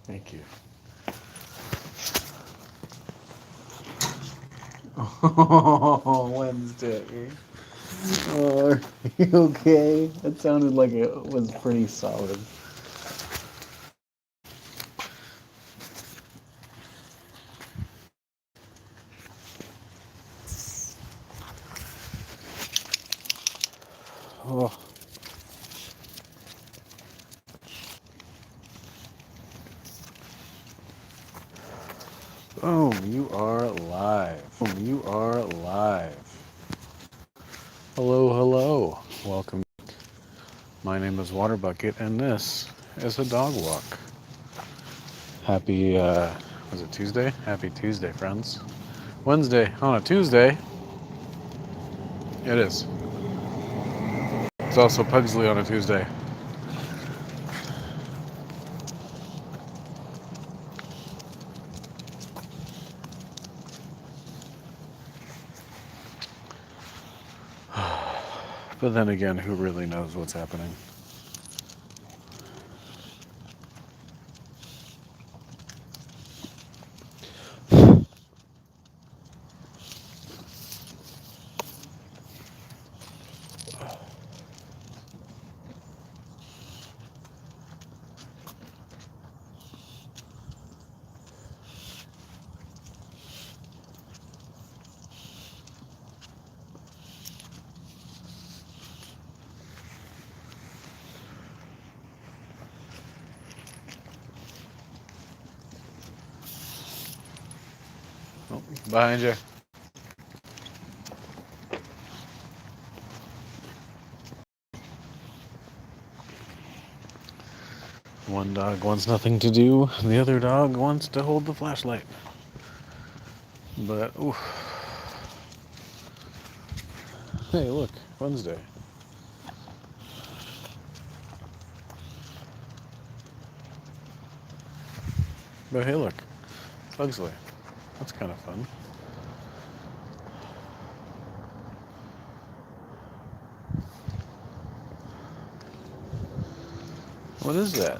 Thank you. Oh, Wednesday. Oh, are you okay? That sounded like it was pretty solid. Oh, boom, you are live. Boom, you are live. Hello, hello. Welcome. My name is Water Bucket, and this is a dog walk. Happy, was it Tuesday? Happy Tuesday, friends. Wednesday on a Tuesday. It is. It's also Pugsley on a Tuesday. But then again, who really knows what's happening? Oh, behind you. One dog wants nothing to do, the other dog wants to hold the flashlight. But, ooh. Hey, look, Wednesday. But hey, look, Pugsly. That's kind of fun. What is that?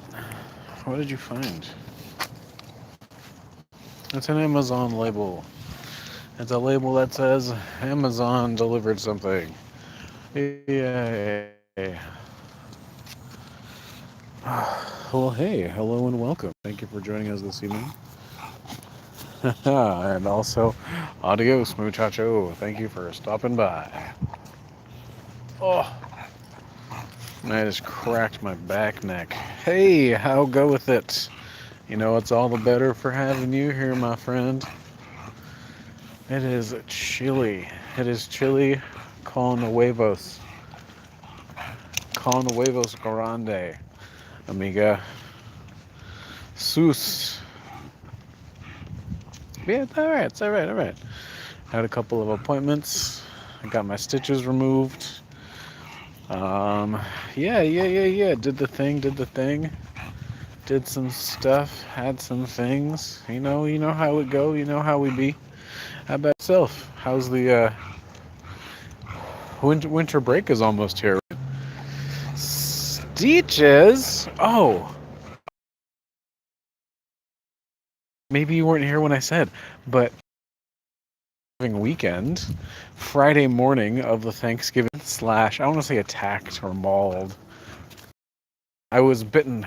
What did you find? It's an Amazon label. It's a label that says Amazon delivered something. Yay. Well, hey, hello and welcome. Thank you for joining us this evening. And also, adios, muchacho. Thank you for stopping by. Oh, I just cracked my back neck. Hey, how goeth it? You know, it's all the better for having you here, my friend. It is chilly. It is chilly. Con huevos. Con huevos grande, amiga. Sus. Yeah, it's alright. It's alright. Alright. Had a couple of appointments. I got my stitches removed. Yeah. Did the thing. Did some stuff. Had some things. You know how it go. You know how we be. How about yourself? How's the winter break is almost here. Stitches? Oh, maybe you weren't here when I said, but weekend, Friday morning of the Thanksgiving slash, I want to say attacked or mauled. I was bitten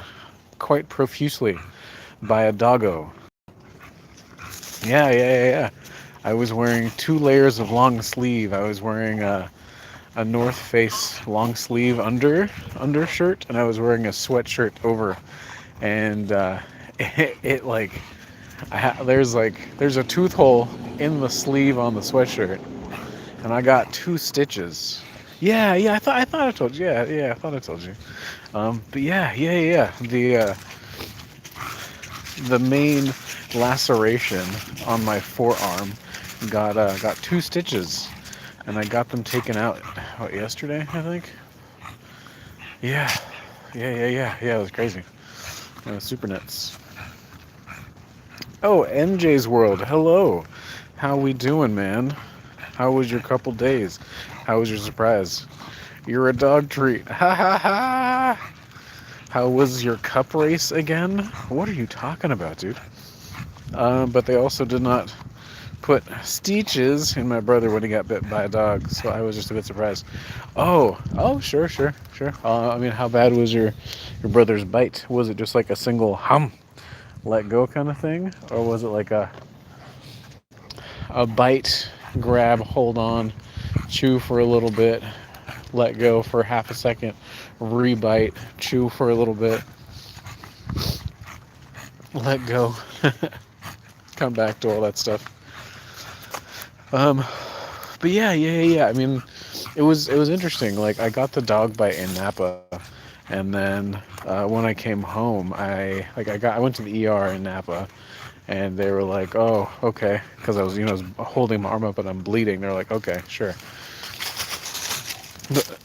quite profusely by a doggo. Yeah. I was wearing 2 layers of long sleeve. I was wearing a North Face long sleeve undershirt, and I was wearing a sweatshirt over. And it like, there's a tooth hole in the sleeve on the sweatshirt, and I got 2 stitches. Yeah. I thought I told you. Yeah. I thought I told you. But yeah. The main laceration on my forearm got 2 stitches, and I got them taken out yesterday, I think. Yeah. It was crazy. It was super nuts. Oh, MJ's World. Hello. How we doing, man? How was your couple days? How was your surprise? You're a dog treat. Ha ha ha. How was your cup race again? What are you talking about, dude? But they also did not put stitches in my brother when he got bit by a dog, so I was just a bit surprised. Oh, sure, sure, sure. I mean, how bad was your brother's bite? Was it just like a single let go kind of thing, or was it like a bite, grab, hold on, chew for a little bit, let go for half a second, rebite, chew for a little bit, let go, come back to all that stuff. Um, but yeah. I mean, it was interesting. Like I got the dog bite in Napa, and then when I came home, I went to the ER in Napa, and they were like, "Oh, okay," because I was holding my arm up and I'm bleeding. They're like, "Okay, sure." But,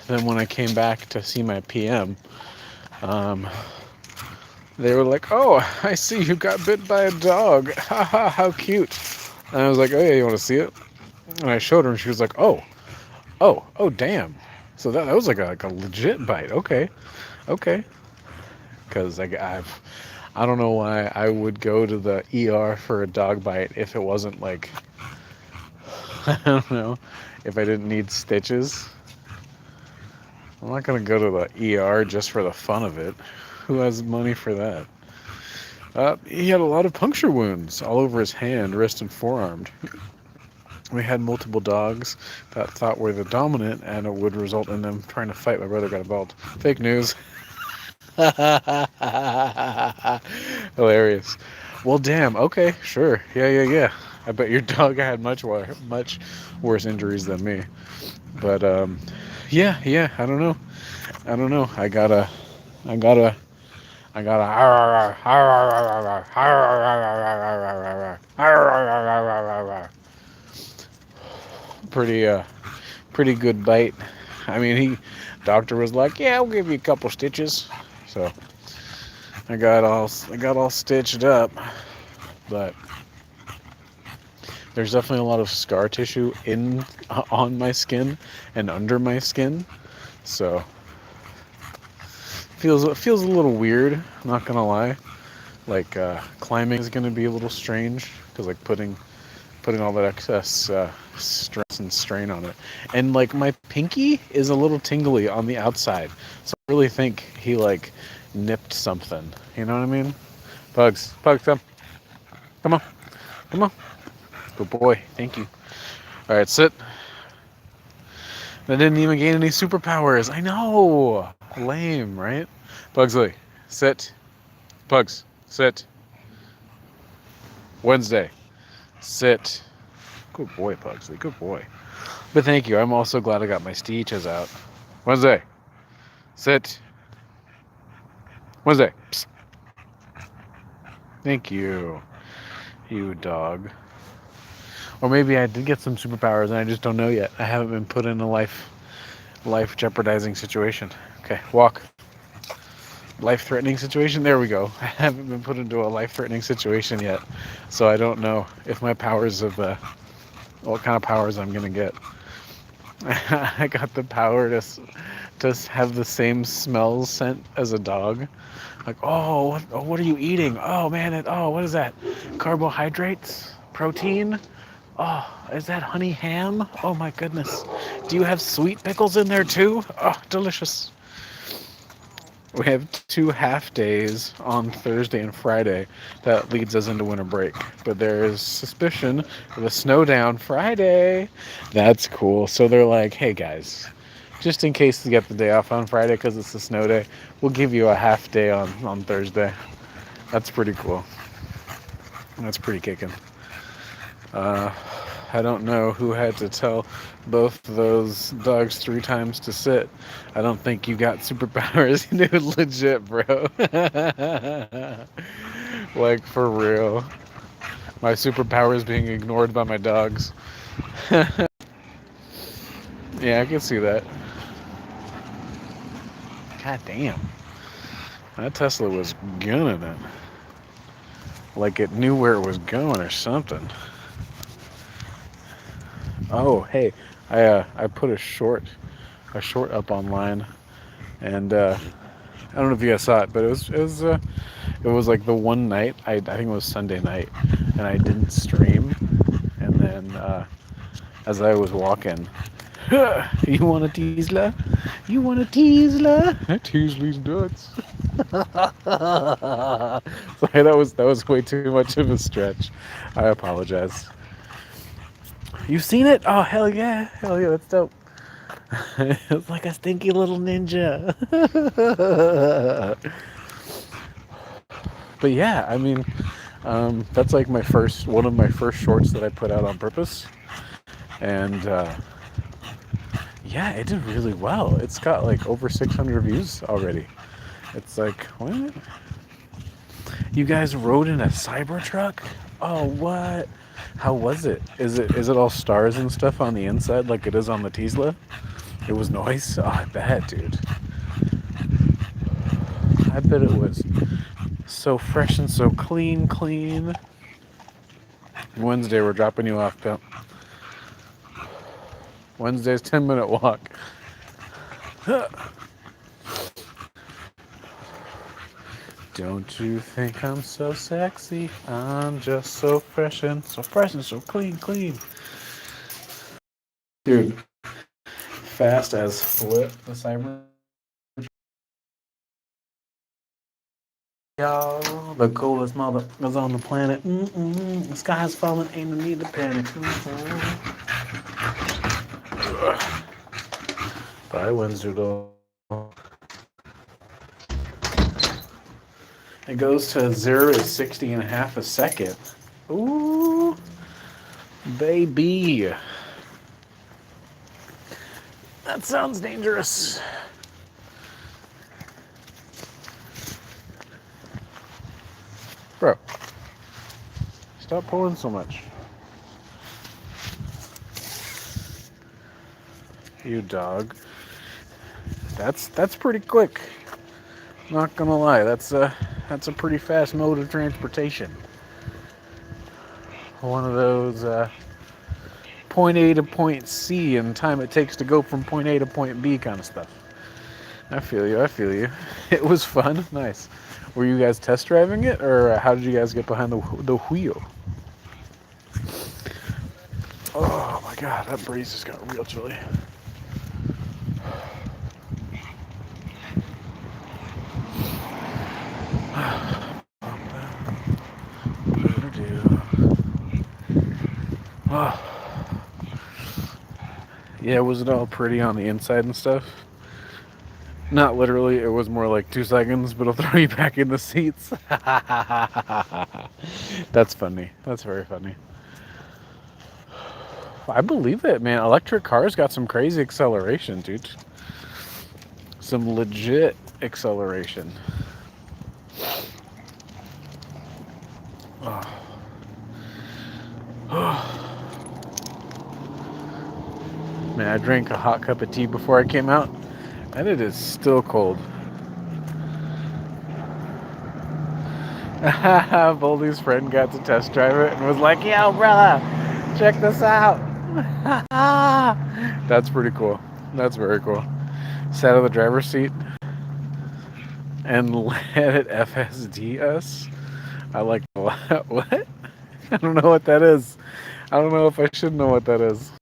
then when I came back to see my PM, um, they were like, "Oh, I see you got bit by a dog. Haha, how cute." And I was like, "Oh yeah, you want to see it?" And I showed her, and she was like, "Oh, damn." So that was like a legit bite. Okay. Because I don't know why I would go to the ER for a dog bite if it wasn't like I don't know, if I didn't need stitches. I'm not gonna go to the ER just for the fun of it. Who has money for that? He had a lot of puncture wounds all over his hand, wrist, and forearm. We had multiple dogs that thought we're the dominant, and it would result in them trying to fight. My brother got involved. Fake news. Hilarious. Well, damn. Okay, sure. Yeah. I bet your dog had much worse injuries than me. But yeah. I don't know. I gotta, I gotta. Pretty good bite. I mean, doctor was like, yeah, we'll give you a couple stitches. So I got all stitched up, but there's definitely a lot of scar tissue on my skin and under my skin. So feels a little weird. I'm not gonna lie. Like climbing is gonna be a little strange because like putting all that excess stress and strain on it. And like my pinky is a little tingly on the outside, so I really think he like nipped something. You know what I mean? Pugs, come on, come on. Good boy. Thank you. All right, sit. I didn't even gain any superpowers. I know. Lame, right? Pugsley, sit. Pugs, sit. Wednesday, sit. Good boy, Pugsley. Good boy. But thank you. I'm also glad I got my stitches out. Wednesday, sit. Wednesday. Psst. Thank you, you dog. Or maybe I did get some superpowers and I just don't know yet. I haven't been put in a life jeopardizing situation. Okay, walk. Life threatening situation. There we go. I haven't been put into a life threatening situation yet, so I don't know if my powers of what kind of powers I'm gonna get. I got the power to have the same smell scent as a dog. Like, what are you eating? Oh man, what is that? Carbohydrates, protein. Oh, is that honey ham? Oh my goodness. Do you have sweet pickles in there too? Oh, delicious. We have 2 half days on Thursday and Friday that leads us into winter break. But there is suspicion of a snow down Friday. That's cool. So they're like, hey guys, just in case you get the day off on Friday because it's a snow day, we'll give you a half day on Thursday. That's pretty cool. That's pretty kicking. I don't know who had to tell both of those dogs 3 times to sit. I don't think you got superpowers. Dude, legit, bro. Like, for real. My superpower is being ignored by my dogs. Yeah, I can see that. God damn. That Tesla was gunning it. Like it knew where it was going or something. Oh, hey, I put a short up online, and don't know if you guys saw it, but it was like the one night I think it was Sunday night, and I didn't stream, and then as I was walking, you want a Tesla? You want a Tesla? Tesla's nuts. Sorry, that was way too much of a stretch. I apologize. You've seen it? Oh hell yeah, that's dope. It's like a stinky little ninja. But yeah, I mean, that's like one of my first shorts that I put out on purpose, and yeah, it did really well. It's got like over 600 views already. It's like, what? You guys rode in a Cybertruck? Oh, what? How was it? Is it all stars and stuff on the inside like it is on the Tesla? It was nice. Oh, I bet, dude. I bet it was so fresh and so clean. Wednesday, we're dropping you off, pimp. Wednesday's 10-minute walk. Don't you think I'm so sexy? I'm just so fresh and so clean. Dude, fast as flip the cyber. Y'all, the coolest mother was on the planet. The sky's falling, ain't no need to panic. Bye, Wednesday. It goes to 0 to 60 and a half a second. Ooh, baby. That sounds dangerous. Bro, stop pulling so much. You dog. That's pretty quick. Not gonna lie, that's a pretty fast mode of transportation. One of those point A to point C and time it takes to go from point A to point B kind of stuff. I feel you. It was fun. Nice. Were you guys test driving it, or how did you guys get behind the wheel? Oh my god, that breeze just got real chilly. Yeah, was it all pretty on the inside and stuff? Not literally, it was more like 2 seconds, but it'll throw you back in the seats. That's funny. That's very funny. I believe it, man. Electric cars got some crazy acceleration, dude. Some legit acceleration. Oh. Man, I drank a hot cup of tea before I came out, and it is still cold. Boldy's friend got to test drive it and was like, yo, brother, check this out. That's pretty cool. That's very cool. Sat in the driver's seat and let it FSD us. I like what? What? I don't know what that is. I don't know if I should know what that is.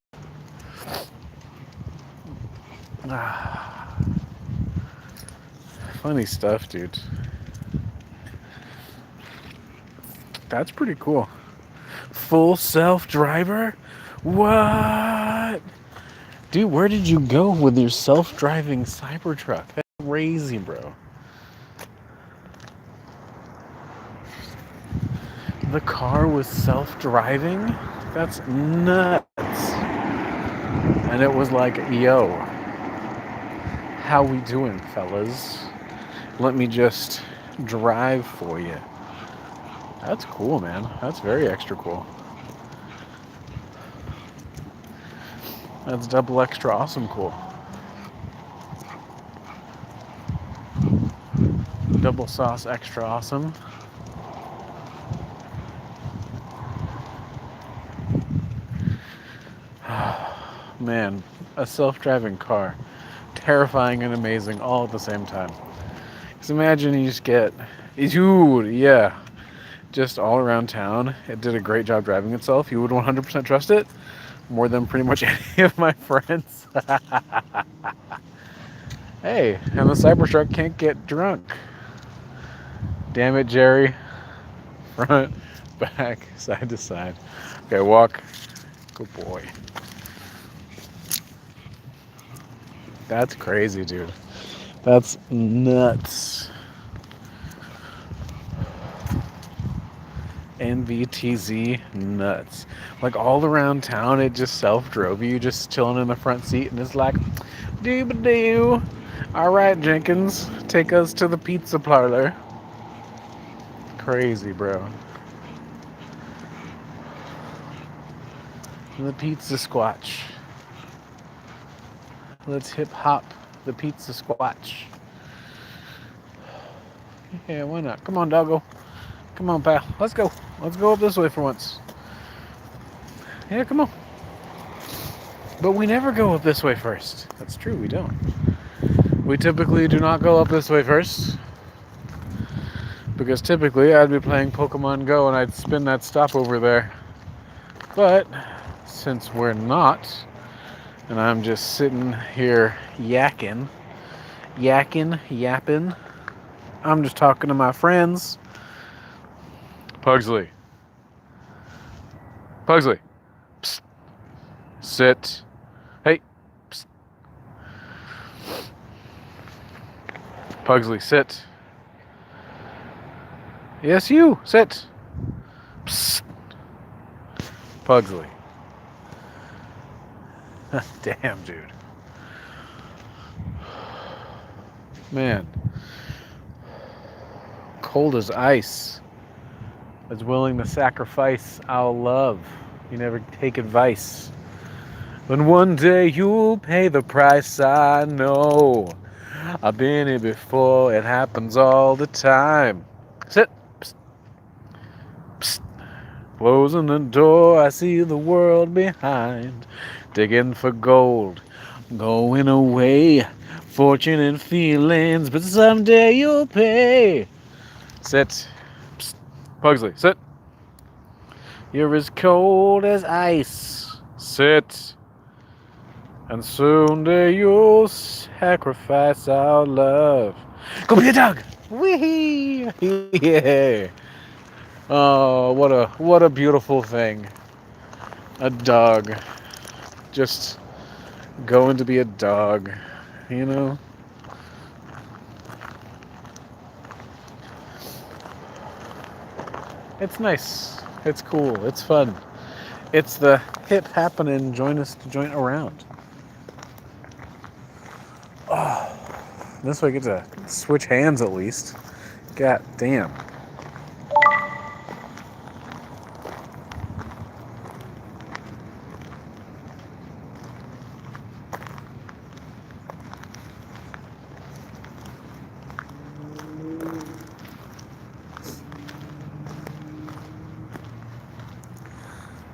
Funny stuff, dude. That's pretty cool. Full self-driver? What? Dude, where did you go with your self-driving Cybertruck? That's crazy, bro. The car was self-driving? That's nuts. And it was like, yo, how we doing, fellas? Let me just drive for you. That's cool, man. That's very extra cool. That's double extra awesome cool. Double sauce extra awesome. Man, a self-driving car. Terrifying and amazing all at the same time. Because imagine you just get, dude, yeah, just all around town. It did a great job driving itself. You would 100% trust it more than pretty much any of my friends. Hey, and the Cybertruck can't get drunk. Damn it, Jerry. Front, back, side to side. Okay, walk. Good boy. That's crazy, dude. That's nuts. NVTZ nuts. Like all around town, it just self-drove you, just chilling in the front seat, and it's like, doo-ba-doo. All right, Jenkins, take us to the pizza parlor. Crazy, bro. The pizza squatch. Let's hip hop the pizza squatch. Yeah, why not? Come on, doggo. Come on, pal. Let's go. Let's go up this way for once. Yeah, come on. But we never go up this way first. That's true, we don't. We typically do not go up this way first. Because typically I'd be playing Pokemon Go and I'd spin that stop over there. But since we're not, and I'm just sitting here yapping, I'm just talking to my friends. Pugsley. Pugsley. Psst. Sit. Hey. Psst. Pugsley, sit. Yes, you. Sit. Psst. Pugsley. Damn, dude. Man. Cold as ice. Is willing to sacrifice our love. You never take advice. But one day you'll pay the price, I know. I've been here before, it happens all the time. Sit. Psst. Psst. Closing the door, I see the world behind. Digging for gold, going away. Fortune and feelings, but someday you'll pay. Sit. Psst. Pugsley, sit. You're as cold as ice. Sit. And someday you'll sacrifice our love. Go be a dog. Wee. Yeah. Oh, what a beautiful thing. A dog. Just going to be a dog, you know? It's nice. It's cool. It's fun. It's the hip happening, join us to joint around. Oh, this way I get to switch hands at least. God damn.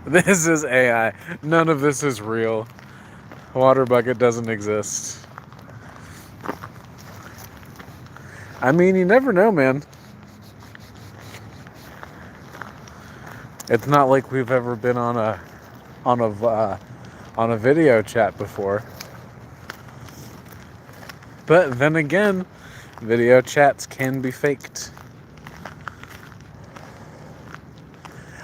This is AI. None of this is real. Water bucket doesn't exist. I mean, you never know, man. It's not like we've ever been on a video chat before. But then again, video chats can be faked.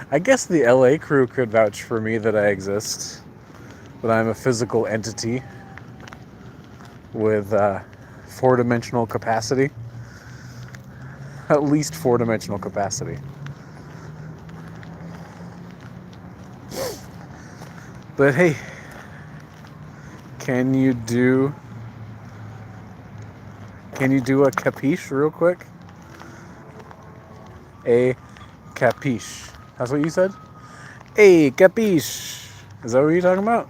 I guess the LA crew could vouch for me that I exist, that I'm a physical entity with 4-dimensional capacity. At least 4-dimensional capacity. But hey, can you do a capiche real quick? A capiche. That's what you said? Hey, capiche. Is that what you're talking about?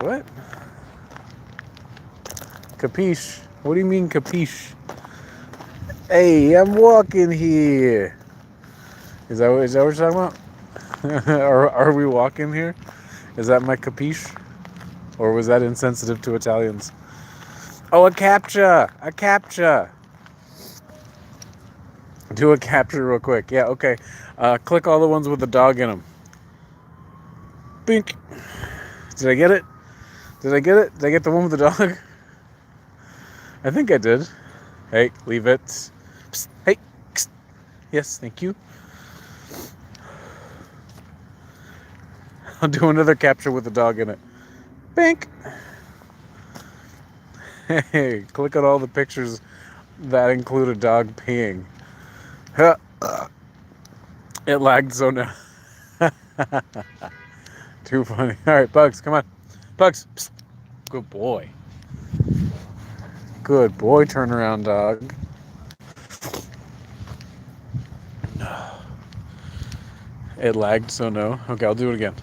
What? Capiche. What do you mean capiche? Hey, I'm walking here. Is that what you're talking about? are we walking here? Is that my capiche? Or was that insensitive to Italians? Oh, a captcha! A captcha! Do a capture real quick. Yeah, okay. Click all the ones with the dog in them. Bink. Did I get it? Did I get it? Did I get the one with the dog? I think I did. Hey, leave it. Psst. Hey. Psst. Yes, thank you. I'll do another capture with the dog in it. Bink. Hey, click on all the pictures that include a dog peeing. It lagged so now. Too funny. All right, Bugs, come on. Bugs. Psst. Good boy. Good boy, turnaround dog. It lagged, so no. Okay, I'll do it again.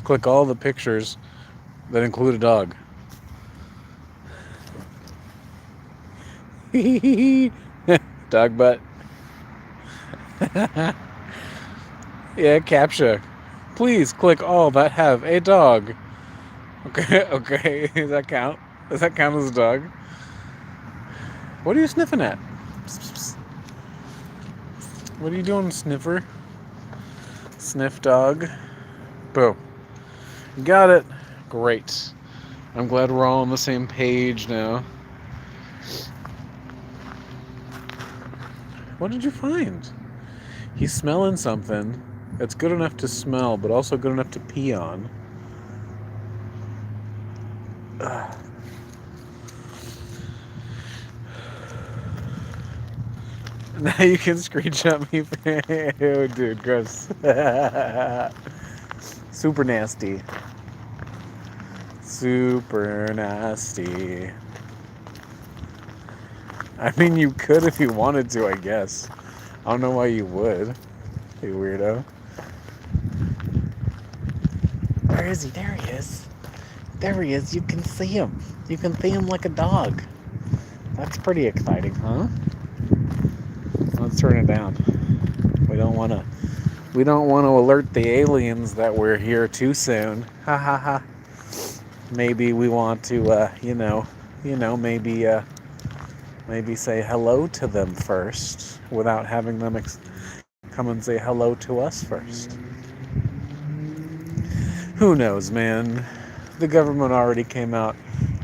Click all the pictures that include a dog. Dog butt. Yeah, CAPTCHA. Please click all that have a dog. Okay. Does that count? Does that count as a dog? What are you sniffing at? Psst, psst, psst. What are you doing, sniffer? Sniff dog. Boom. Got it. Great. I'm glad we're all on the same page now. What did you find? He's smelling something. It's good enough to smell, but also good enough to pee on. Ugh. Now you can screenshot me. Oh, dude, gross. Super nasty. Super nasty. I mean, you could if you wanted to, I guess. I don't know why you would. You weirdo. Where is he? There he is. There he is. You can see him. You can see him like a dog. That's pretty exciting, huh? Let's turn it down. We don't want to alert the aliens that we're here too soon. Ha ha ha. Maybe we want to maybe say hello to them first without having them come and say hello to us first. Who knows, man? The government already came out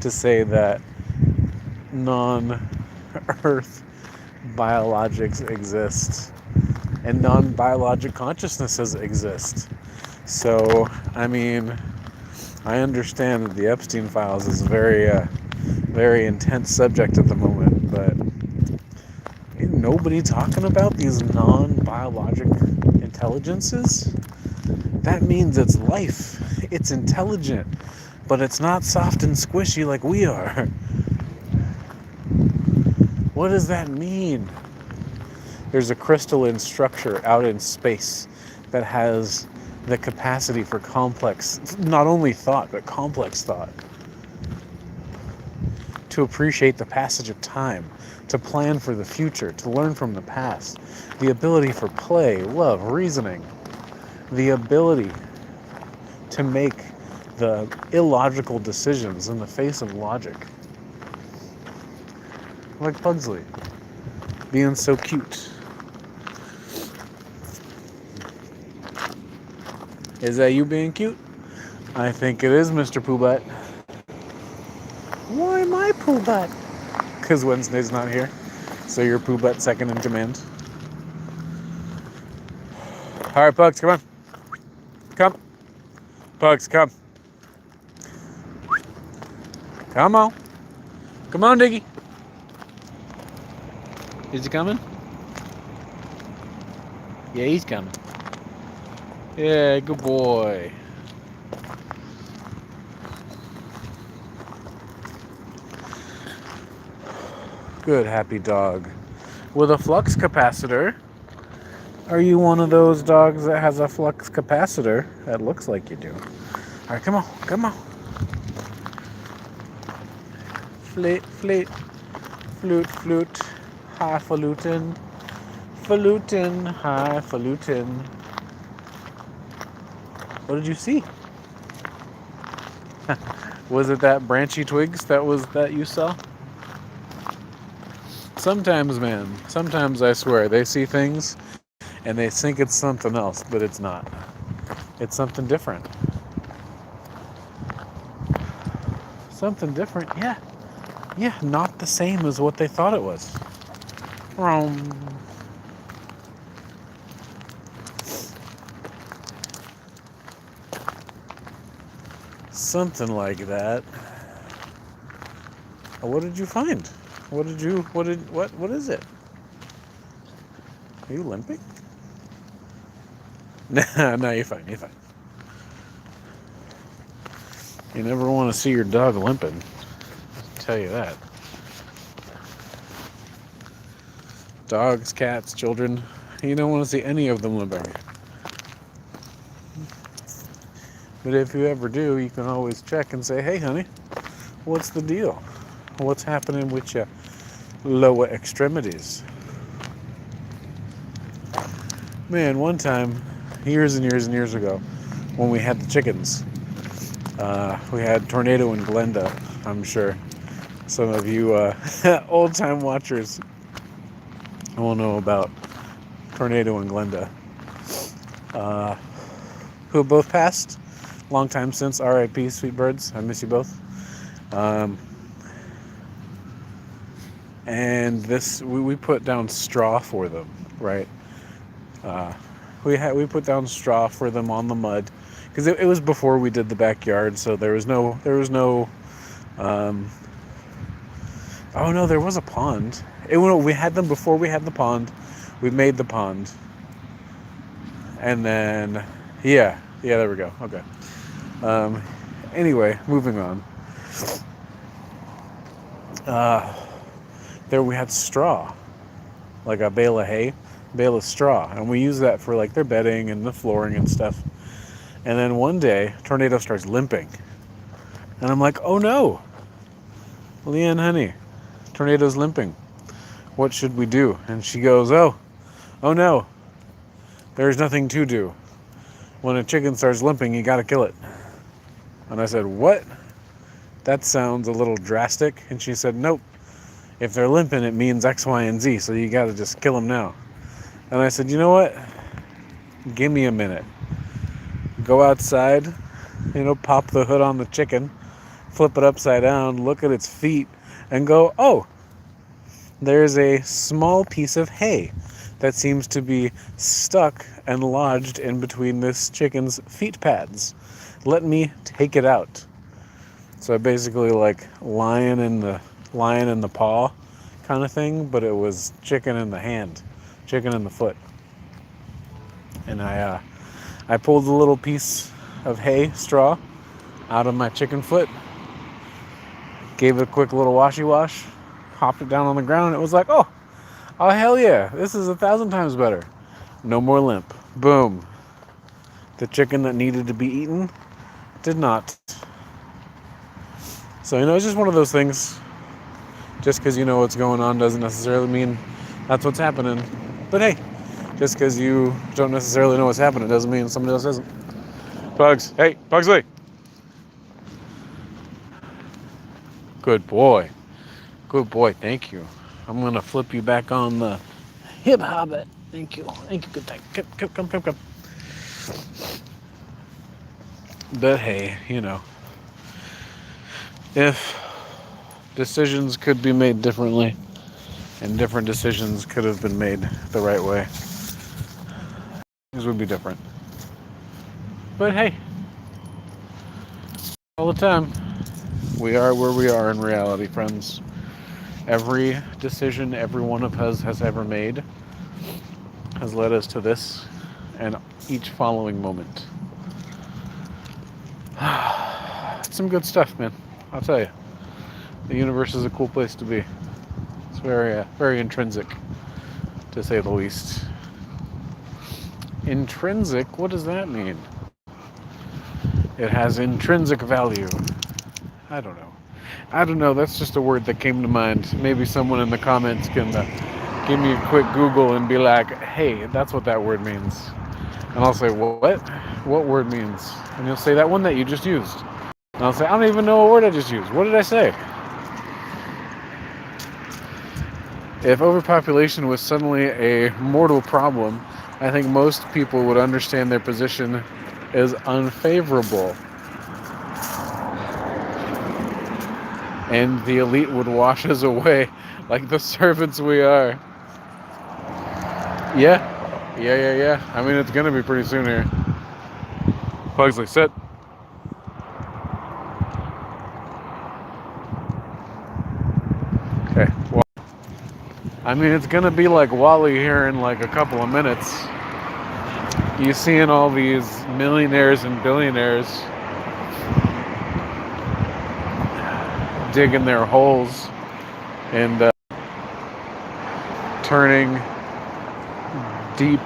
to say that non-Earth biologics exist and non-biologic consciousnesses exist. So, I mean, I understand that the Epstein files is a very intense subject at the moment, but ain't nobody talking about these non-biologic intelligences? That means it's life. It's intelligent, but it's not soft and squishy like we are. What does that mean? There's a crystalline structure out in space that has the capacity for complex, not only thought, but complex thought. To appreciate the passage of time, to plan for the future, to learn from the past, the ability for play, love, reasoning, the ability to make the illogical decisions in the face of logic. Like Pugsly, being so cute. Is that you being cute? I think it is, Mr. Pooh-Butt. Why my Pooh-Butt? Because Wednesday's not here. So you're Pooh-Butt second in command. Alright, Pugs, come on. Come. Pugs, come. Come on. Come on, Diggy. Is he coming? Yeah, he's coming. Yeah, good boy. Good, happy dog. With a flux capacitor. Are you one of those dogs that has a flux capacitor? That looks like you do. Alright, come on, come on. Flute, flute, flute, flute, highfalutin, falutin, highfalutin. What did you see? Was it that branchy twigs that you saw? Sometimes, man, sometimes I swear they see things and they think it's something else, but it's not. It's something different. Something different, yeah. Yeah, not the same as what they thought it was. Something like that. What did you find? What is it? Are you limping? Nah, no, you're fine, you're fine. You never want to see your dog limping. I'll tell you that. Dogs, cats, children, you don't want to see any of them limping. But if you ever do, you can always check and say, hey, honey, what's the deal? What's happening with your lower extremities? Man, one time, years and years and years ago, when we had the chickens, we had Tornado and Glenda. I'm sure some of you old-time watchers will know about Tornado and Glenda, who both passed. Long time since. R.I.P. Sweet birds. I miss you both. And this, we put down straw for them, right? We put down straw for them on the mud because it was before we did the backyard, so there was no. Oh no, there was a pond. We had them before we had the pond. We made the pond, and then yeah, there we go. Okay. Anyway, moving on. There we had straw, like a bale of straw, and we use that for like their bedding and the flooring and stuff. And then one day, Tornado starts limping, and I'm like, oh no, Leanne, honey, Tornado's limping. What should we do? And she goes, oh no, there's nothing to do. When a chicken starts limping, you gotta kill it. And I said, what? That sounds a little drastic. And she said, nope. If they're limping, it means X, Y, and Z, so you gotta just kill them now. And I said, you know what? Give me a minute. Go outside, pop the hood on the chicken, flip it upside down, look at its feet, and go, oh, there's a small piece of hay that seems to be stuck and lodged in between this chicken's feet pads. Let me take it out. So I basically like lion in the paw kind of thing, but it was chicken in the hand, chicken in the foot. And I pulled a little piece of hay straw out of my chicken foot, gave it a quick little washy wash, hopped it down on the ground, and it was like, oh hell yeah, this is 1,000 times better. No more limp. Boom. The chicken that needed to be eaten did not. So, it's just one of those things. Just because you know what's going on doesn't necessarily mean that's what's happening. But hey, just because you don't necessarily know what's happening doesn't mean somebody else isn't. Pugs. Hey, Pugsly. Good boy. Good boy. Thank you. I'm going to flip you back on the hip hobbit. Thank you. Good thing. Come. But hey, if decisions could be made differently and different decisions could have been made the right way, things would be different. But hey, all the time, we are where we are in reality, friends. Every decision every one of us has ever made has led us to this and each following moment. It's some good stuff, man. I'll tell you. The universe is a cool place to be. It's very, very intrinsic, to say the least. Intrinsic? What does that mean? It has intrinsic value. I don't know. That's just a word that came to mind. Maybe someone in the comments can give me a quick Google and be like, hey, that's what that word means. And I'll say, what? What word means? And you'll say that one that you just used. And I'll say, I don't even know what word I just used. What did I say? If overpopulation was suddenly a mortal problem, I think most people would understand their position is unfavorable, and the elite would wash us away like the servants we are. Yeah, yeah. I mean, it's gonna be pretty soon here. Pugsley, sit. Okay. Well, I mean, it's gonna be like Wally here in like a couple of minutes. You seeing all these millionaires and billionaires digging their holes and turning deep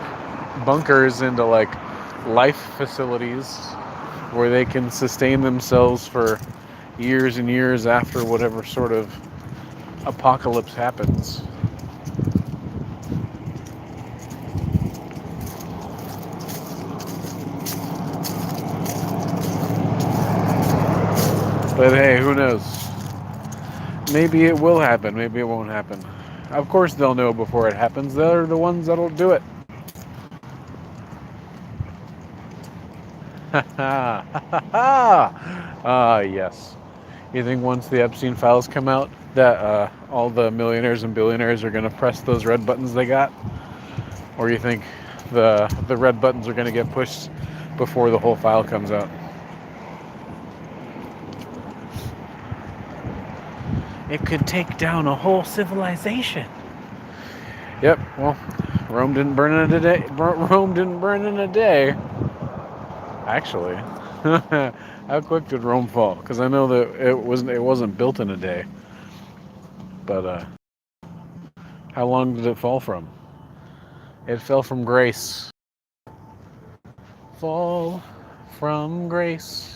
bunkers into like life facilities where they can sustain themselves for years and years after whatever sort of apocalypse happens. But hey, who knows? Maybe it will happen, maybe it won't happen. Of course they'll know before it happens. They're the ones that'll do it. Yes. You think once the Epstein files come out that all the millionaires and billionaires are going to press those red buttons they got? Or you think the red buttons are going to get pushed before the whole file comes out? It could take down a whole civilization. Yep, well, Rome didn't burn in a day. Rome didn't burn in a day. Actually, how quick did Rome fall? Because I know that it wasn't built in a day. But how long did it fall from? It fell from grace. Fall from grace.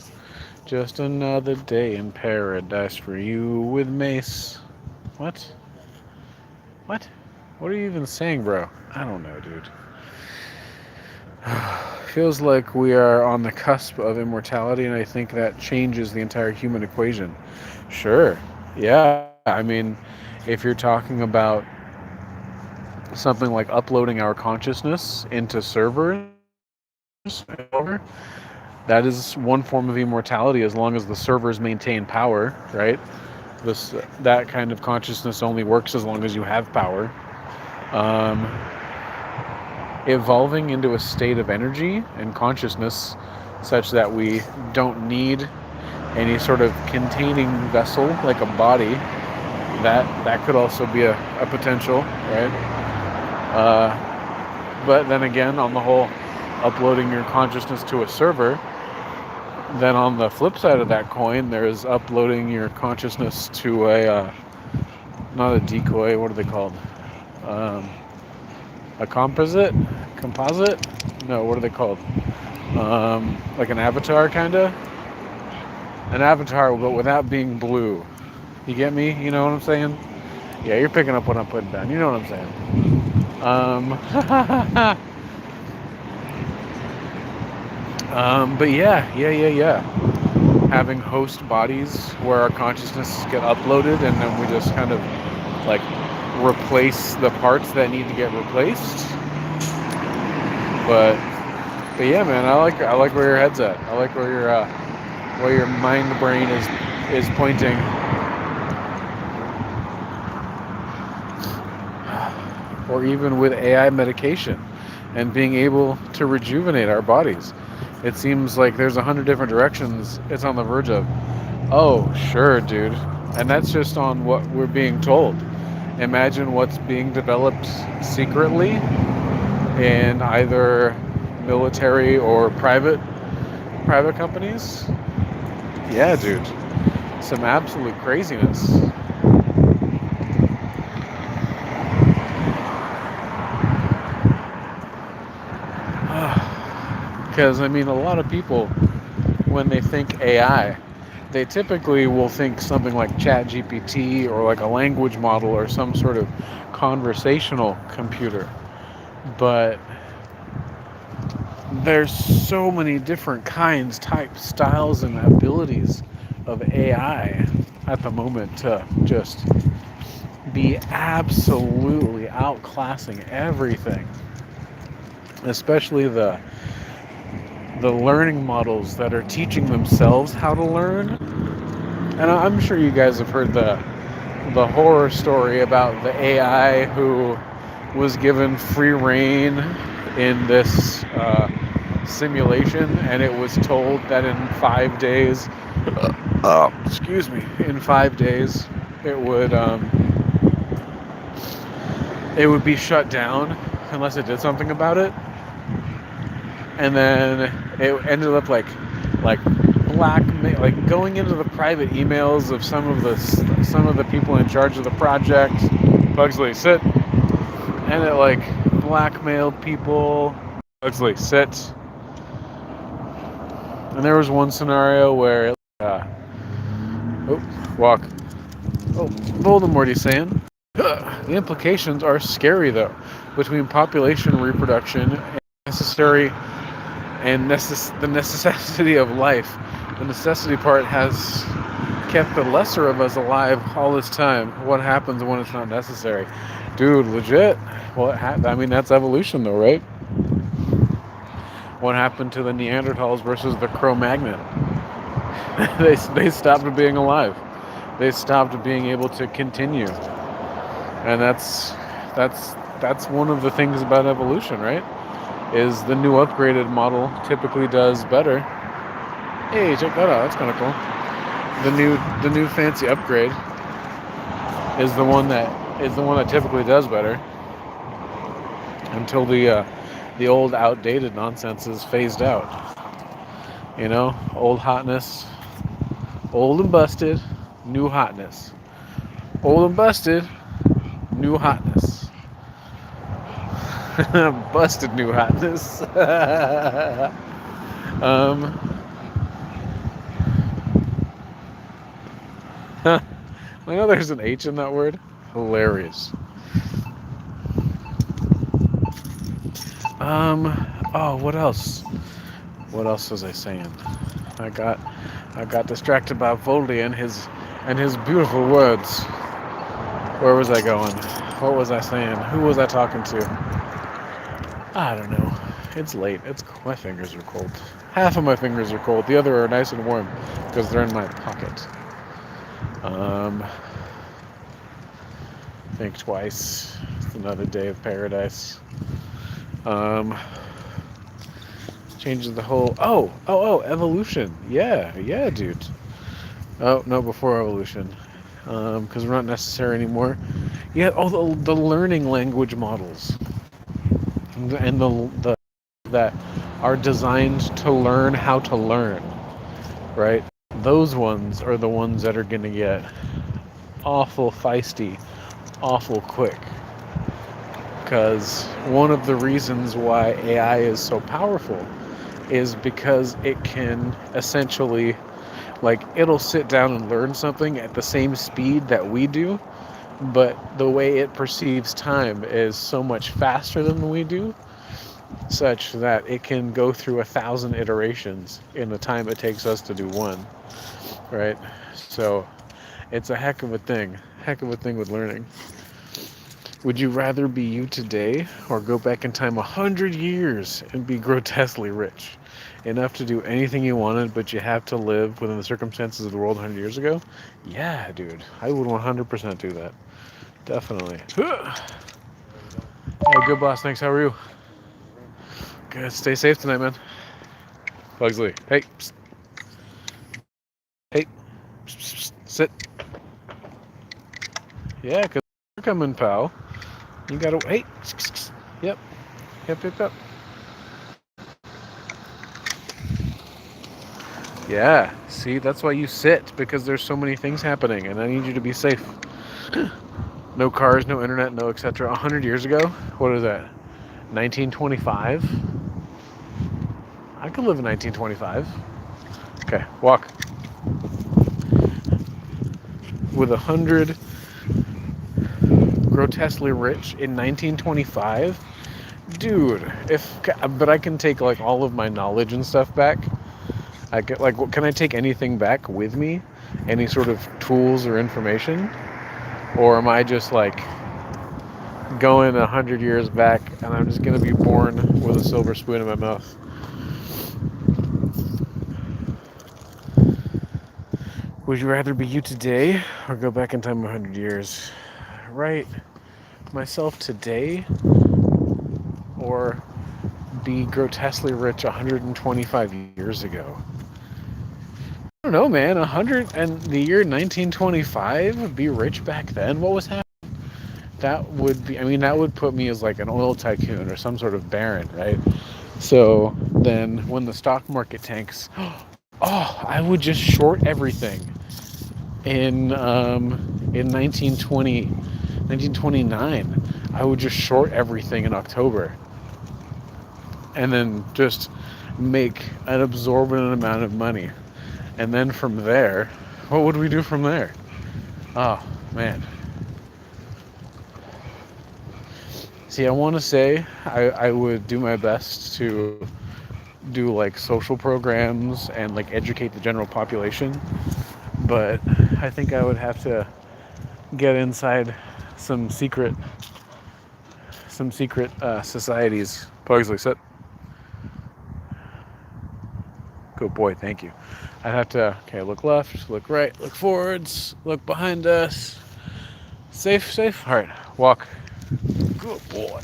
Just another day in paradise for you with Mace. What? What? What are you even saying, bro? I don't know, dude. Feels like we are on the cusp of immortality, and I think that changes the entire human equation. Sure. Yeah. I mean, if you're talking about something like uploading our consciousness into servers, that is one form of immortality as long as the servers maintain power, right? That kind of consciousness only works as long as you have power. Evolving into a state of energy and consciousness such that we don't need any sort of containing vessel like a body, that could also be a potential, right? But then again, on the whole, uploading your consciousness to a server, then on the flip side of that coin, there's uploading your consciousness to not a decoy, what are they called? A composite? No, what are they called? Like an avatar, kinda? An avatar, but without being blue. You get me? You know what I'm saying? Yeah, you're picking up what I'm putting down. You know what I'm saying? But yeah. Having host bodies where our consciousnesses get uploaded and then we just kind of like replace the parts that need to get replaced. But yeah, man, I like where your head's at. I like where your mind brain is pointing. Or even with AI medication and being able to rejuvenate our bodies. It seems like there's 100 different directions it's on the verge of. Oh, sure, dude. And that's just on what we're being told. Imagine what's being developed secretly in either military or private companies. Yeah, dude. Some absolute craziness. Because, I mean, a lot of people, when they think AI, they typically will think something like ChatGPT or like a language model or some sort of conversational computer. But there's so many different kinds, types, styles, and abilities of AI at the moment to just be absolutely outclassing everything, especially the learning models that are teaching themselves how to learn. And I'm sure you guys have heard the horror story about the AI who was given free reign in this simulation, and it was told that in 5 days, excuse me, in 5 days, it would be shut down unless it did something about it. And then it ended up like going into the private emails of some of the people in charge of the project. Pugsley, sit. And it like blackmailed people. Pugsley, sit. And there was one scenario where walk. Oh, Voldemort, he's saying. The implications are scary though, between population reproduction and the necessity of life. The necessity part has kept the lesser of us alive all this time. What happens when it's not necessary? Dude, legit. Well, I mean, that's evolution though, right? What happened to the Neanderthals versus the Cro-Magnon? they stopped being alive. They stopped being able to continue. And that's one of the things about evolution, right? Is the new upgraded model typically does better. Hey, check that out. That's kind of cool. The new fancy upgrade is the one that typically does better until the old outdated nonsense is phased out. You know, old hotness, old and busted, new hotness. Old and busted, new hotness. Busted new hotness. I know there's an H in that word. Hilarious. Oh, what else? What else was I saying? I got distracted by Voldy and his beautiful words. Where was I going? What was I saying? Who was I talking to? I don't know. It's late. My fingers are cold. Half of my fingers are cold. The other are nice and warm because they're in my pocket. Think twice. It's another day of paradise. Changes the whole. Oh, evolution. Yeah, dude. Oh no, before evolution, because we're not necessary anymore. Yeah. Oh, the learning language models, and the that are designed to learn how to learn, right? Those ones are the ones that are gonna get awful feisty, awful quick. Because one of the reasons why AI is so powerful is because it can essentially, like, it'll sit down and learn something at the same speed that we do, but the way it perceives time is so much faster than we do, such that it can go through 1,000 iterations in the time it takes us to do one, right? So it's a heck of a thing with learning. Would you rather be you today or go back in time 100 years and be grotesquely rich? Enough to do anything you wanted, but you have to live within the circumstances of the world 100 years ago? Yeah, dude. I would 100% do that. Definitely. Hey, good boss. Thanks. How are you? Good. Stay safe tonight, man. Pugsley. Hey. Psst. Hey. Psst, psst, psst. Sit. Yeah, because you're coming, pal. You gotta. Hey. Yep. Yep. Yeah. See, that's why you sit, because there's so many things happening, and I need you to be safe. No cars, no internet, no etc. 100 years ago? What is that? 1925? I could live in 1925. Okay, walk. With 100 grotesquely rich in 1925? Dude, but I can take like all of my knowledge and stuff back. Can I take anything back with me? Any sort of tools or information? Or am I just like going 100 years back and I'm just gonna be born with a silver spoon in my mouth? Would you rather be you today or go back in time 100 years? Right, myself today or be grotesquely rich 125 years ago? I don't know, man. 100 and the year 1925, be rich back then. What was happening? That would be. I mean, that would put me as like an oil tycoon or some sort of baron, right? So then, when the stock market tanks, oh, I would just short everything in 1920, 1929. I would just short everything in October, and then just make an absorbent amount of money. And then from there, what would we do from there? Oh, man. See, I want to say I would do my best to do like social programs and like educate the general population, but I think I would have to get inside some secret societies. Pugsley, sit. Good boy, thank you. I'd have to, okay, look left, look right, look forwards, look behind us. Safe, safe. All right, walk. Good boy.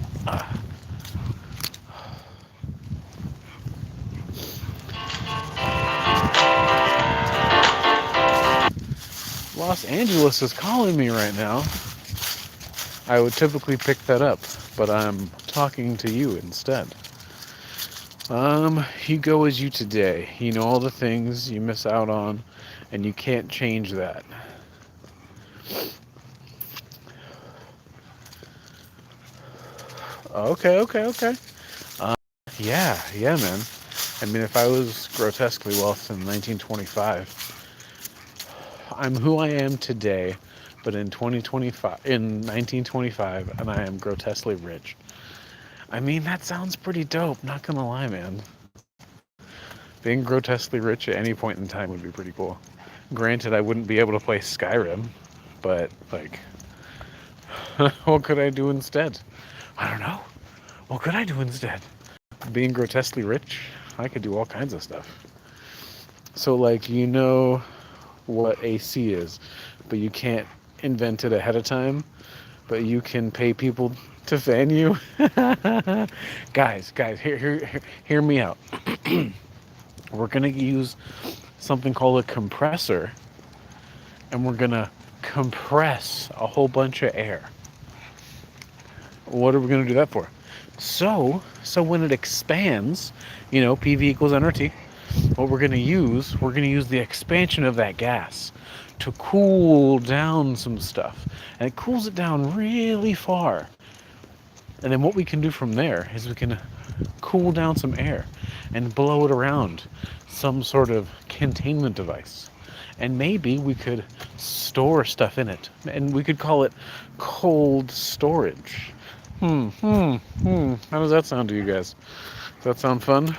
Los Angeles is calling me right now. I would typically pick that up, but I'm talking to you instead. You go as you today. You know all the things you miss out on, and you can't change that. Okay, okay, okay. Yeah, man. I mean, if I was grotesquely wealthy in 1925, I'm who I am today, but in 2025, in 1925, and I am grotesquely rich. I mean, that sounds pretty dope. Not gonna lie, man. Being grotesquely rich at any point in time would be pretty cool. Granted, I wouldn't be able to play Skyrim, but like, what could I do instead? I don't know. What could I do instead? Being grotesquely rich, I could do all kinds of stuff. So, like, you know what AC is, but you can't invent it ahead of time, but you can pay people to fan you. Guys, hear me out. We're gonna use something called a compressor, and we're gonna compress a whole bunch of air. What are we gonna do that for? So when it expands, PV equals nRT. What we're gonna use the expansion of that gas to cool down some stuff, and it cools it down really far. And then what we can do from there is we can cool down some air and blow it around some sort of containment device. And maybe we could store stuff in it. And we could call it cold storage. How does that sound to you guys? Does that sound fun?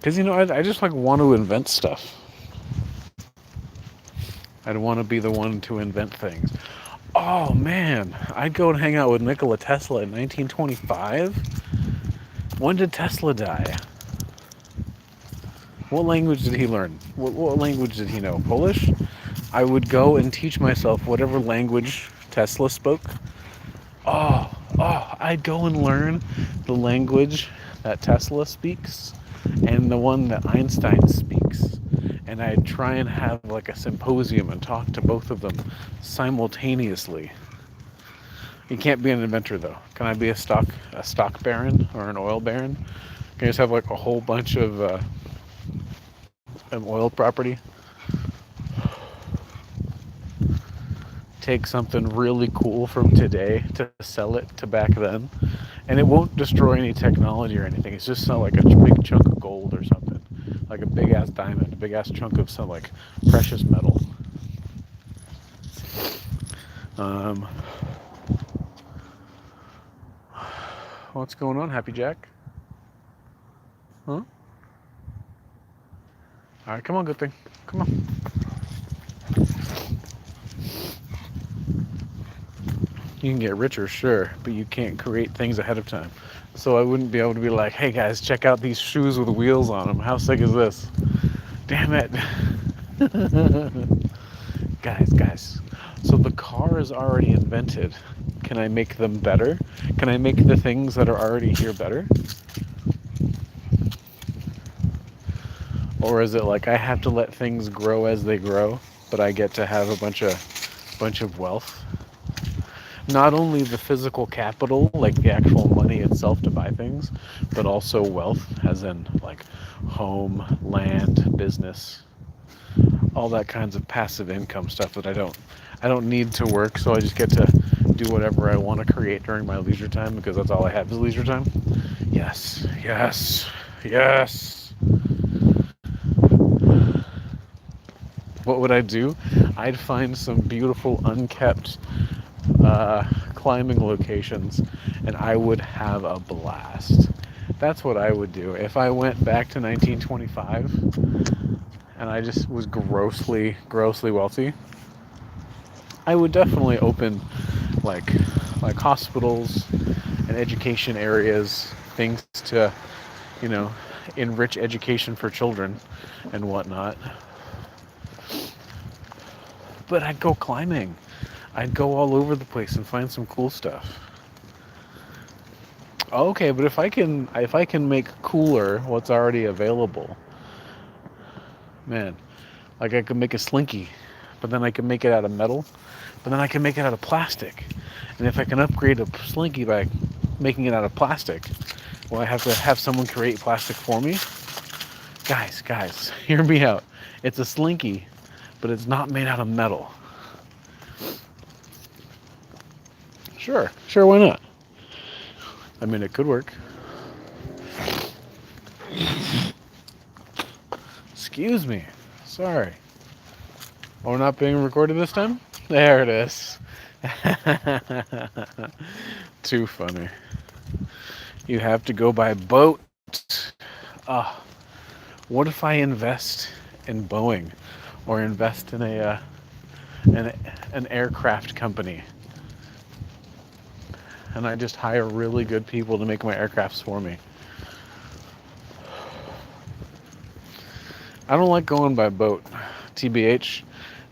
Because, I just like want to invent stuff. I'd want to be the one to invent things. Oh man, I'd go and hang out with Nikola Tesla in 1925. When did Tesla die? What language did he learn? What language did he know? Polish? I would go and teach myself whatever language Tesla spoke. I'd go and learn the language that Tesla speaks and the one that Einstein speaks. And I'd try and have like a symposium and talk to both of them simultaneously. You can't be an inventor though. Can I be a stock baron or an oil baron? Can I just have like a whole bunch of an oil property? Take something really cool from today to sell it to back then, and it won't destroy any technology or anything. It's just like a big chunk of gold or something, like a big ass diamond, a big ass chunk of some like precious metal. Um, what's going on, Happy Jack? Huh? All right, come on, good thing. Come on. You can get richer, sure, but you can't create things ahead of time. So I wouldn't be able to be like, hey guys, check out these shoes with wheels on them. How sick is this? Damn it. Guys. So the car is already invented. Can I make them better? Can I make the things that are already here better? Or is it like I have to let things grow as they grow, but I get to have a bunch of wealth? Not only the physical capital, like the actual money itself to buy things, but also wealth, as in like home, land, business, all that kinds of passive income stuff that I don't need to work, so I just get to do whatever I want to create during my leisure time because that's all I have is leisure time. Yes, yes, yes. What would I do? I'd find some beautiful unkept climbing locations and I would have a blast. That's what I would do if I went back to 1925 and I just was grossly wealthy. I would definitely open like like hospitals and education areas, things to, you know, enrich education for children and whatnot. But I'd go climbing. I'd go all over the place and find some cool stuff. Okay, but if I can make cooler what's already available, man, like I could make a slinky, but then I can make it out of metal, but then I can make it out of plastic. And if I can upgrade a slinky by making it out of plastic, will I have to have someone create plastic for me? Guys, hear me out. It's a slinky, but it's not made out of metal. Sure, why not? I mean, it could work. Excuse me. Sorry. Oh, we're not being recorded this time? There it is. Too funny. You have to go by boat. Ah, what if I invest in Boeing or invest in an aircraft company and I just hire really good people to make my aircrafts for me? I don't like going by boat. TBH,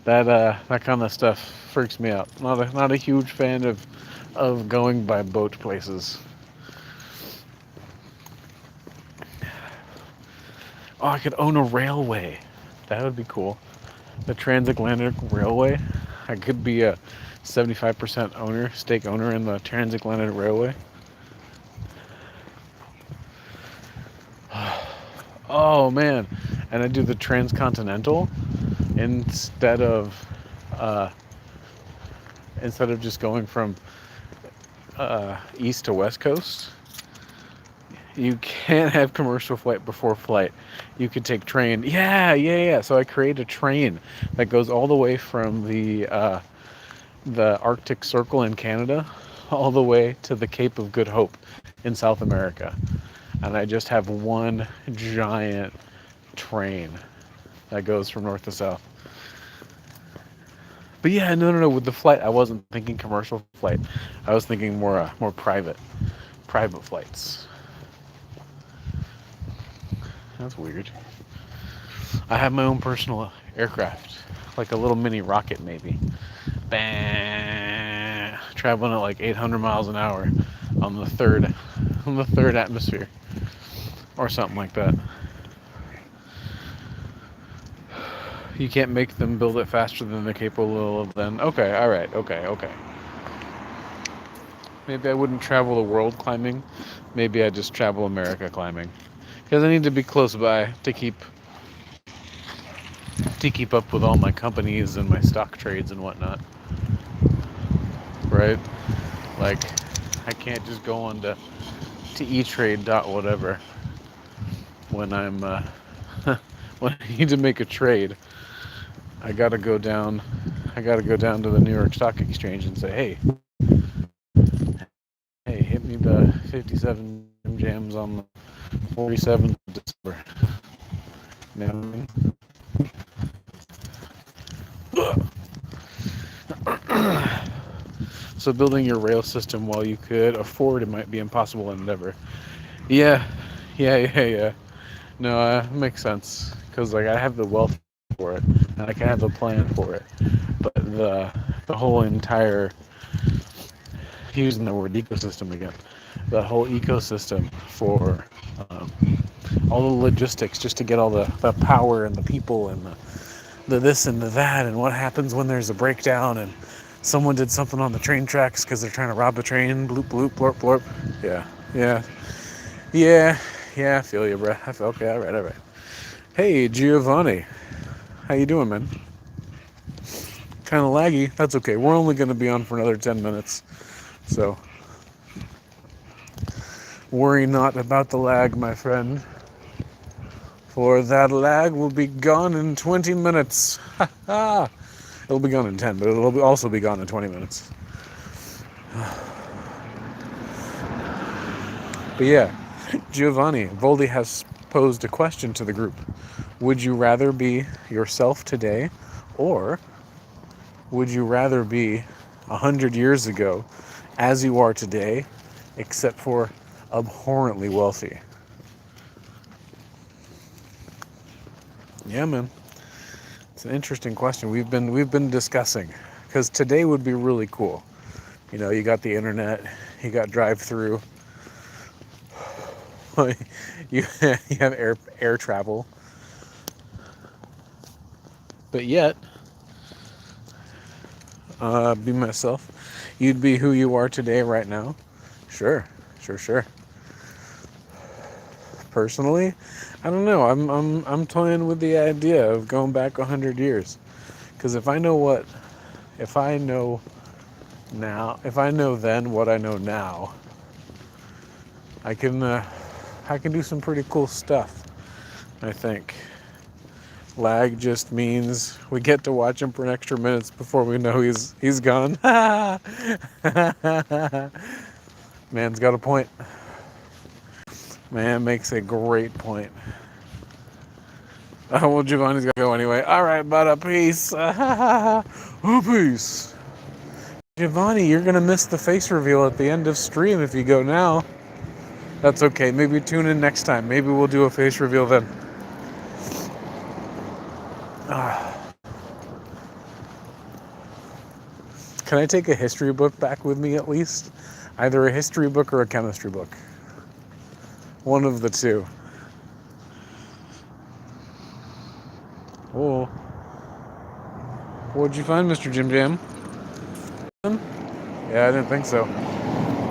that kind of stuff freaks me out. Not a huge fan of going by boat places. Oh, I could own a railway. That would be cool. The Transatlantic Railway. I could be a 75% stake owner in the Transatlantic Railway. Oh man, and I do the transcontinental instead of uh, instead of just going from east to west coast. You can't have commercial flight before flight. You could take train. Yeah. So I create a train that goes all the way from the Arctic Circle in Canada all the way to the Cape of Good Hope in South America. And I just have one giant train that goes from north to south. But yeah, no. With the flight, I wasn't thinking commercial flight. I was thinking more private flights. That's weird. I have my own personal aircraft, like a little mini rocket, maybe. Bang, traveling at like 800 miles an hour on the third atmosphere, or something like that. You can't make them build it faster than they're capable of. Then okay, all right, okay. Maybe I wouldn't travel the world climbing. Maybe I just travel America climbing, because I need to be close by to keep up with all my companies and my stock trades and whatnot. Right? Like, I can't just go on to E-Trade dot whatever when I'm when I need to make a trade. I gotta go down to the New York Stock Exchange and say, hey, hit me the 57 jams on the 47th of December. You know what I mean? So building your rail system while you could afford it might be impossible endeavor. Yeah, yeah. No, makes sense. Because like I have the wealth for it, and like I have a plan for it. But the whole entire, using the word ecosystem again, the whole ecosystem for all the logistics just to get all the power and the people and the this and the that, and what happens when there's a breakdown and someone did something on the train tracks because they're trying to rob the train. Bloop, bloop, blorp, blorp. Yeah, yeah, yeah, yeah. I feel you, bro. I feel okay. All right. Hey, Giovanni, how you doing, man? Kind of laggy. That's okay. We're only going to be on for another 10 minutes, so worry not about the lag, my friend. For that lag will be gone in 20 minutes. Ha ha! It'll be gone in 10, but it'll also be gone in 20 minutes. But yeah, Giovanni, Voldy has posed a question to the group. Would you rather be yourself today, or would you rather be 100 years ago as you are today, except for abhorrently wealthy? Yeah, man. It's an interesting question. We've been discussing, because today would be really cool. You know, you got the internet, you got drive-through, you have air travel, but yet, be myself. You'd be who you are today, right now. Sure. Personally, I don't know. I'm toying with the idea of going back 100 years, because if I know then what I know now, I can do some pretty cool stuff. I think lag just means we get to watch him for an extra minutes before we know he's gone. Man's got a point. Man makes a great point. Oh, well, Giovanni's got to go anyway. All right, bud, peace. Peace. Giovanni, you're going to miss the face reveal at the end of stream if you go now. That's okay. Maybe tune in next time. Maybe we'll do a face reveal then. Can I take a history book back with me at least? Either a history book or a chemistry book. One of the two. Oh. What'd you find, Mr. Jim Jam? Yeah, I didn't think so.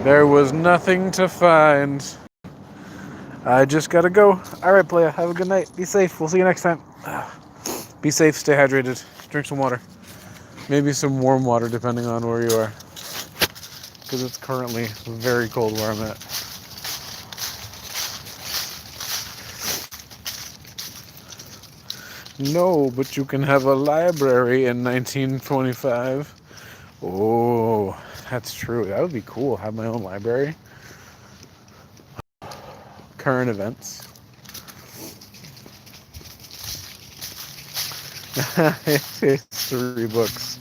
There was nothing to find. I just gotta go. Alright, playa. Have a good night. Be safe. We'll see you next time. Be safe. Stay hydrated. Drink some water. Maybe some warm water, depending on where you are. Because it's currently very cold where I'm at. No, but you can have a library in 1925. Oh, that's true. That would be cool. Have my own library. Current events. History books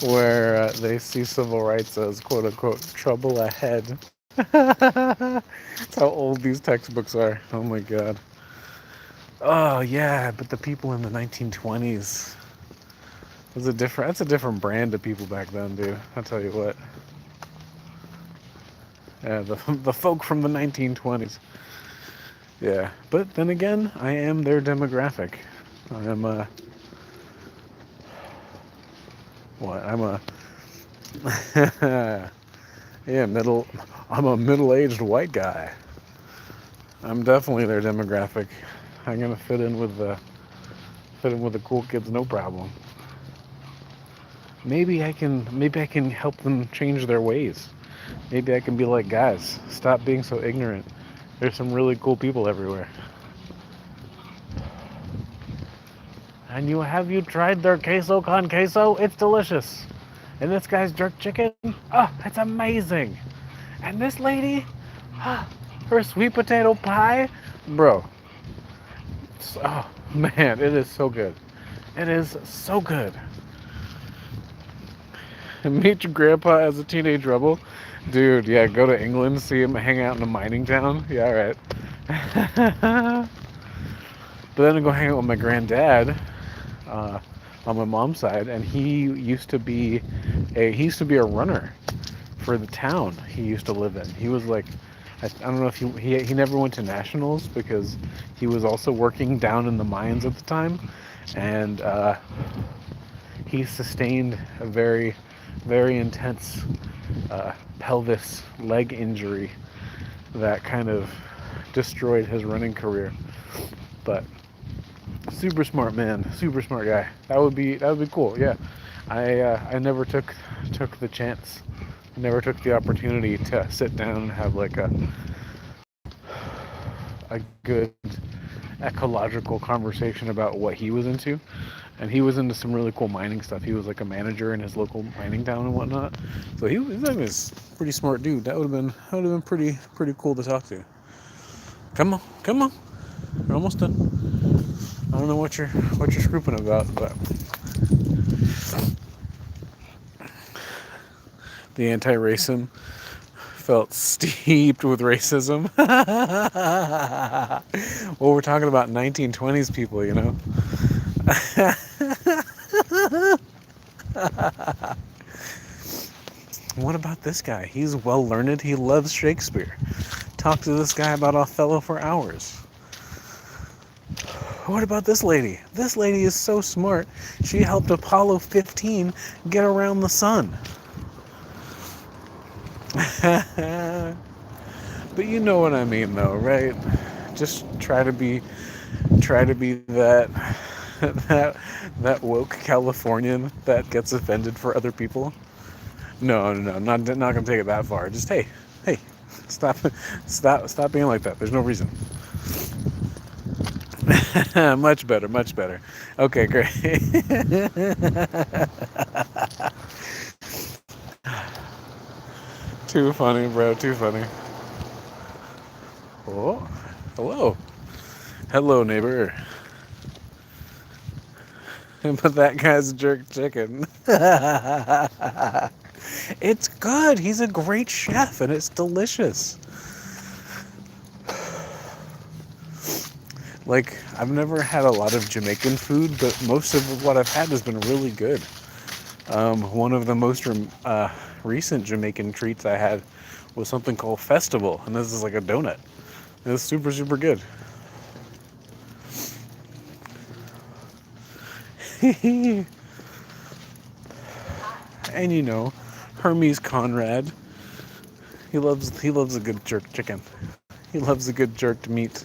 where they see civil rights as quote-unquote trouble ahead. That's how old these textbooks are. Oh my god. Oh yeah, but the people in the 1920s. That's a different brand of people back then, dude. I'll tell you what. Yeah, the folk from the 1920s. Yeah, but then again, I am their demographic. I am I'm a middle-aged white guy. I'm definitely their demographic. I'm gonna fit in with the cool kids, no problem. Maybe I can help them change their ways. Maybe I can be like, guys, stop being so ignorant. There's some really cool people everywhere. And have you tried their queso con queso? It's delicious. And this guy's jerk chicken, oh, it's amazing. And this lady, her sweet potato pie, bro. Oh man, it is so good. It is so good. Meet your grandpa as a teenage rebel. Dude, yeah, go to England, see him hang out in a mining town. Yeah, right. But then I go hang out with my granddad uh, on my mom's side, and he used to be a runner for the town he used to live in. He was like, I don't know if he never went to nationals because he was also working down in the mines at the time, and he sustained a very intense pelvis leg injury that kind of destroyed his running career. But super smart man, super smart guy. That would be cool. Yeah, I never took the chance, never took the opportunity to sit down and have like a good ecological conversation about what he was into. And he was into some really cool mining stuff. He was like a manager in his local mining town and whatnot. So he was a pretty smart dude. That would have been pretty cool to talk to. Come on, we're almost done. I don't know what you're scooping about, but the anti-racism felt steeped with racism. Well, we're talking about 1920s people, you know. What about this guy? He's well learned. He loves Shakespeare. Talk to this guy about Othello for hours. What about this lady? This lady is so smart. She helped Apollo 15 get around the sun. But you know what I mean, though, right? Just try to be that that woke Californian that gets offended for other people. No, not gonna take it that far. Just hey, stop being like that. There's no reason. Much better. Okay, great. Too funny, bro. Too funny. Oh, hello, neighbor. But that guy's jerk chicken. It's good. He's a great chef, and it's delicious. Like, I've never had a lot of Jamaican food, but most of what I've had has been really good. One of the most recent Jamaican treats I had was something called Festival, and this is like a donut. It's super good. And you know, Hermes Conrad, he loves a good jerk chicken. He loves a good jerked meat.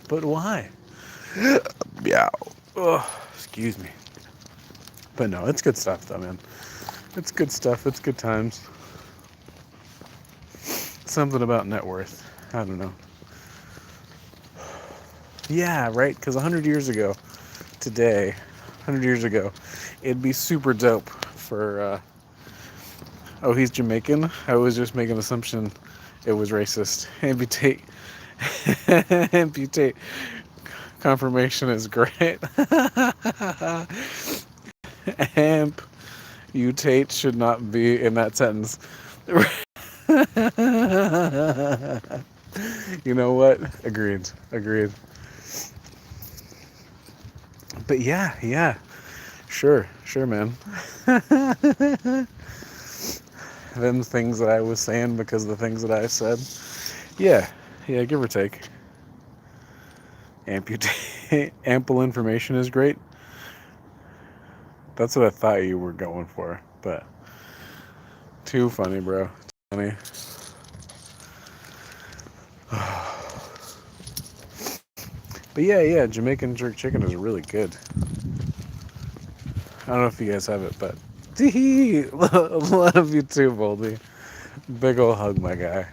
But why? Meow. Oh, excuse me. But no, it's good stuff though, man. It's good stuff. It's good times. Something about net worth. I don't know. Yeah, right? Because 100 years ago, today, 100 years ago, it'd be super dope for, oh, he's Jamaican? I was just making an assumption it was racist. Amputate. Confirmation is great. Amputate should not be in that sentence. You know what? Agreed. But yeah. Sure, man. Them things that I was saying because of the things that I said. Yeah, give or take. Ample information is great. That's what I thought you were going for, but too funny, bro. Too funny. But yeah, Jamaican jerk chicken is really good. I don't know if you guys have it, but love you too, Boldy. Big ol' hug, my guy.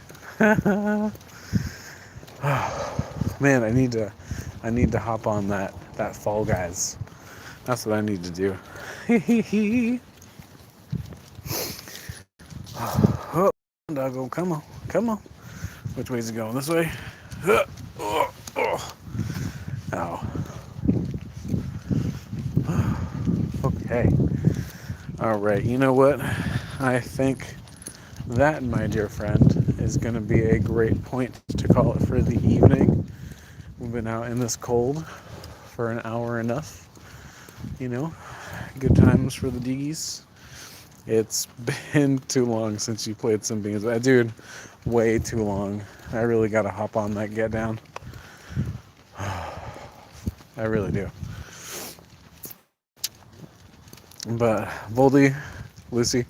Man, I need to hop on that Fall Guys. That's what I need to do. Oh, doggo, come on. Which way is it going? This way? Ow. Okay. All right. You know what? I think that, my dear friend, is going to be a great point to call it for the evening. We've been out in this cold for an hour enough. You know, good times for the D's. It's been too long since you played some beans. Dude, way too long. I really got to hop on that get down. I really do. But Voldy, Lucy,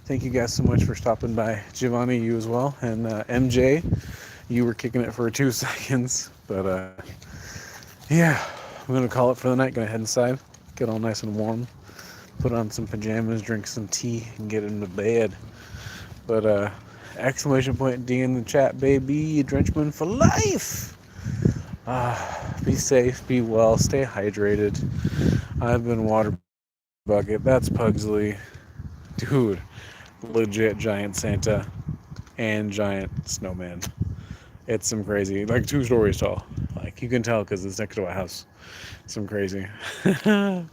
thank you guys so much for stopping by. Giovanni, you as well. And MJ, you were kicking it for 2 seconds. But yeah, I'm going to call it for the night. Going to head inside, get all nice and warm, put on some pajamas, drink some tea, and get into bed. But exclamation point D in the chat, baby. Drenchman for life. Be safe, be well, stay hydrated. I've been Water Bucket. That's Pugsley. Dude, legit giant Santa and giant snowman. It's some crazy, like 2 stories tall. Like you can tell because it's next to a house. Some crazy.